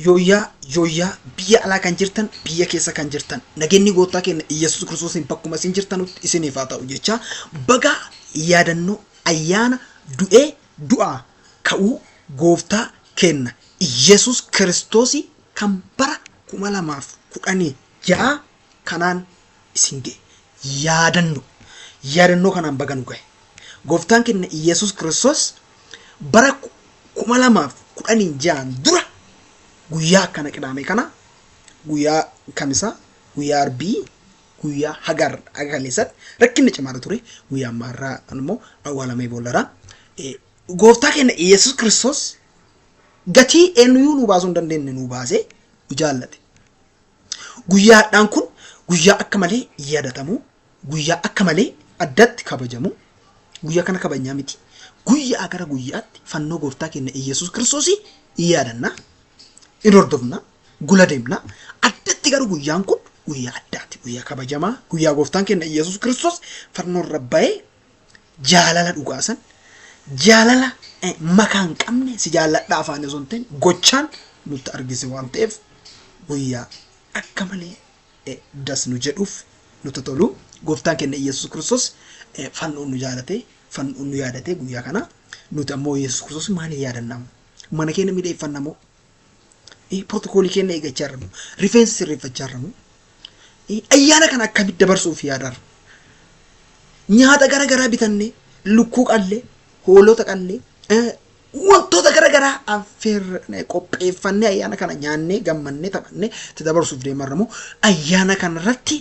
yooyaa biyya alaa kan jirtan biyya keessa kan jirtan nageenyi gooftaa keenya Yesuus Kiristoosiin bakkuma isin jirtanutti isiniif haa ta'u jecha baga yaadannoo ayyaana du'aa ka'uu gooftaa keenya Yesuus Kiristoosii kan bara 2016 kanaan isin ga'e yaadannoo kanaan baga nu ga'e gooftaan keenya Yesuus Kiristoos bara 2016 dura guyyaa akkana qidhaame kana guyyaa kamisa guyyaa arbii guyyaa hagaleessatti rakkinni cimaa ture guyyaa ammaarraa immoo awwaalamee boollara gooftaa keenya Yesuus Kiristoos gatii eenyuu nu baasuu hin dandeenye nu baasee jaallate guyyaadhaan kun guyyaa akka malee yaadatamu guyyaa akka malee addatti kabajamu guyyaa kana kabajnaa miti guyyaa gara guyyaatti fannoo gooftaa keenya Yesuus Kiristoos yaadanna in hordofna gula deemna addatti garuu guyyaan kun guyyaa addaati guyyaa kabajamaa guyyaa gooftaan keenya Yesuus Kiristoos fannoo irra ba'ee jaalala dhugaasan jaalala makaan qabne si jaalladha afaan osoo hin ta'in gochaan nutti argise waan ta'eef guyyaa akka malee das nu jedhuuf nutti tolu gooftaan keenya Yesuus Kiristoos fannoo nu jaalate fannoo nu yaadate guyyaa kana nuti ammoo Yesuus Kiristoos maaliif yaadannamu mana keenya miidheeffannamoo protokoolii keenya eeggachaa jirramu rifeensa sirreeffachaa jirramu ayyaana kana akkamitti dabarsuuf yaadarra nyaata garagaraa bitanne lukkuu qallee hoolota qallee wantoota garagaraa affeerree qopheeffannee ayyaana kana nyaannee gammannee taphannee itti dabarsuuf deemarramu ayyaana kanarratti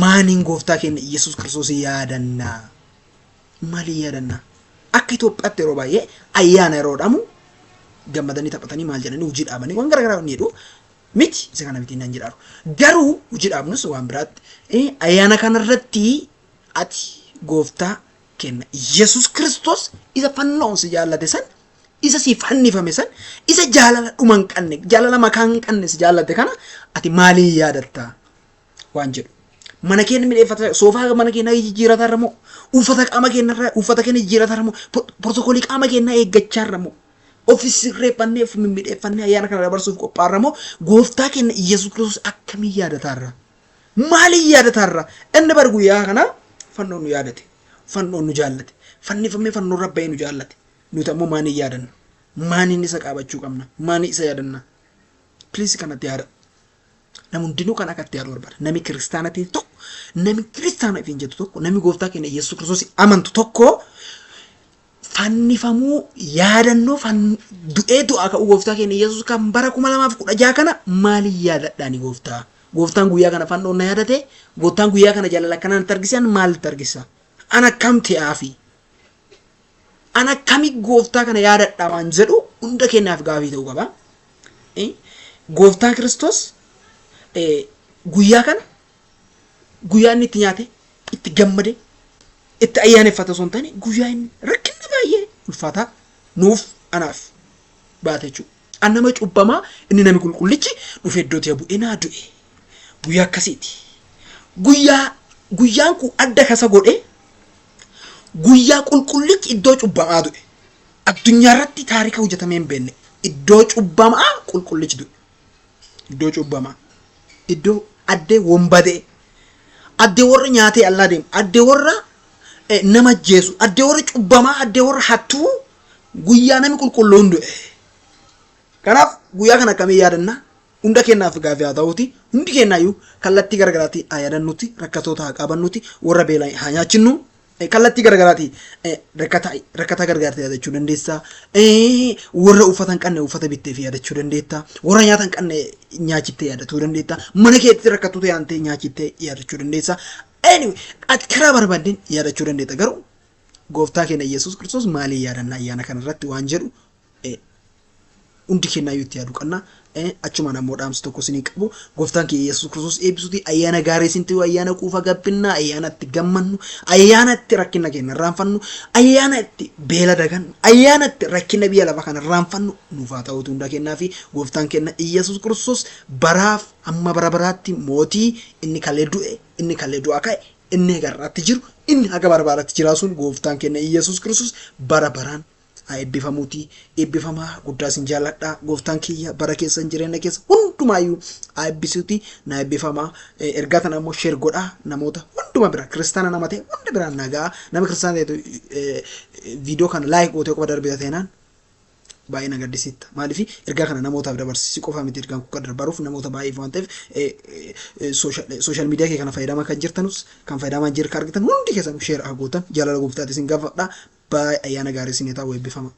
maaliin gooftaa keenya Yesuus Kiristoos yaadannaa maaliin yaadannaa akka Itoophiyaatti yeroo baay'ee ayyaana yeroo dhamu gammadanii taphatanii maal jedhanii hojii dhaabanii waan garagaraa ni jedhu miti isa kana miti nan jedhaaru garuu hojii dhaabnus waan biraatti ayyaana kanarratti ati gooftaa keenya Yesuus Kiristoos isa fannoon si jaallate san isa si fannifame san isa jaalala dhuman qanne jaalala makaan qanne si jaallate kana ati maaliin yaadatta waan jedhu mana keenya miidheeffata soofaa mana keenya jijjiiratarra moo uffata qaama keenya jijjiiratarra moo protokoolii qaama keenya eeggacharra moo ofisi reepannee fi miidheeffannee ayyaana kana dabarsuuf qophaarra moo gooftaa keenya Yesuus Kiristoos akkamii yaadatarra maaliin yaadatarra inni bar guyyaa kana fannoon nu yaadate fannoon nu jaallate fannifamee fannoon rabba'ee nu jaallate nuti ammoo maaliin yaadanna maaliin isa qaabachuu qabna maaliin isa yaadanna please kanatti yaada namun hundinuu kan akkatti yaadu barbaada nami kiristaana ta'e tokko nami kiristaana ifiin jettu tokko nami gooftaa keenya Yesuus Kiristoos amantu tokko fannifamuu yaadannoo du'aa ka'uu gooftaa keenya Yesuus kan bara 2016 kana maaliin yaadadhaani gooftaan guyyaa kana fannoon na yaadate gooftaan guyyaa kana jaalala kanaan targisan maal targisa ana kam ta'aafi ana kami gooftaa kana yaadadha waan jedhu hunda kennaaf gaafii ta'uu qaba gooftaan Kiristoos guyyaa kana guyyaa inni itti nyaate itti gammade itti ayyaaneffate osoo hin taane guyyaa inni rakkina baay'ee ulfaataa nuuf anaaf baate jechuudha. An nama cubbamaa inni nami qulqullichi dhufee iddootti bu'ee naa du'e guyyaa akkasiiti. Guyyaan kun adda kasa godhe guyyaa qulqullichi iddoo cubbamaa du'e. Addunyaa irratti taarika hojjetamee hin beekne iddoo cubbamaa qulqullichi du'e. Iddoo cubbamaa iddoo addee wombadee addee warra nyaatee allaa deemu addee warra nama jeesu addee warra cubbamaa addee warra hattuu guyyaa nami qulqulluun du'e. Kanaaf guyyaa kana akkamii yaadanna hunda kennaaf gaafii haa ta'uuti hundi kennaayyuu kallattii garagaraatti haa yaadannutti rakkatoota haa qabannutti warra beelaa haa nyaachinnu kallattii garagaraatti rakkata gargaartee yaadachuu dandeessa warra uffata hin qabne uffata bittee fi yaadachuu dandeetta warra nyaata hin qabne nyaachittee yaadachuu dandeetta mana keessatti rakkatoota yaantee nyaachittee yaadachuu dandeessa anyway ati karaa barbaadeen yaadachuu dandeetta garuu gooftaa keenya Yesuus Kiristoos maaliin yaadanna ayyaana kanarratti waan jedhu hundi kennaayyuu itti yaadu qabna achuma namoo dhaamsi tokko isinii qabu gooftaan keenya Yesuus Kiristoos eebbisuuti ayyaana gaarii isin ta'u ayyaana quufa gabbinaa ayyaana itti gammannu ayyaana itti rakkina keenya irraanfannu ayyaana itti beela dagannu ayyaana itti rakkina biyya lafa kana irraanfannu nuuf haa ta'uutu hunda kennaa fi gooftaan keenya Yesuus Kiristoos baraaf amma bara baraatti mootii inni kalee du'e inni kalee du'aa ka'e inni garraatti jiru inni haga bara baraatti jiraasuun gooftaan keenya Yesuus Kiristoos bara baraan eebbifamuuti eebbifamaa guddaa sin jaalladha gooftaan kiyya bara keessan jireenya keessa hundumaayyuu eebbisuuti na eebbifamaa ergaa kana immoo sheer godhaa namoota hunduma bira kiristaana nama ta'e hunda biraan nagaa nama kiristaana ta'e viidiyoo kana laayik gootee qofa darbita ta'inaan baay'ee na gaddisiitta maaliif ergaa kana namootaaf dabarsisi qofa miti ergaan kun darbaruuf namoota baay'eef waan ta'eef sooshaal miidiyaa kee kana fayyadamaa kan jirtanus kan fayyadamaa jirka argitan hundi keessan sheer haa gootan jaalala gooftaati isin gaafadha baay'ee ayyaana gaarii isin ta'u eebbifama.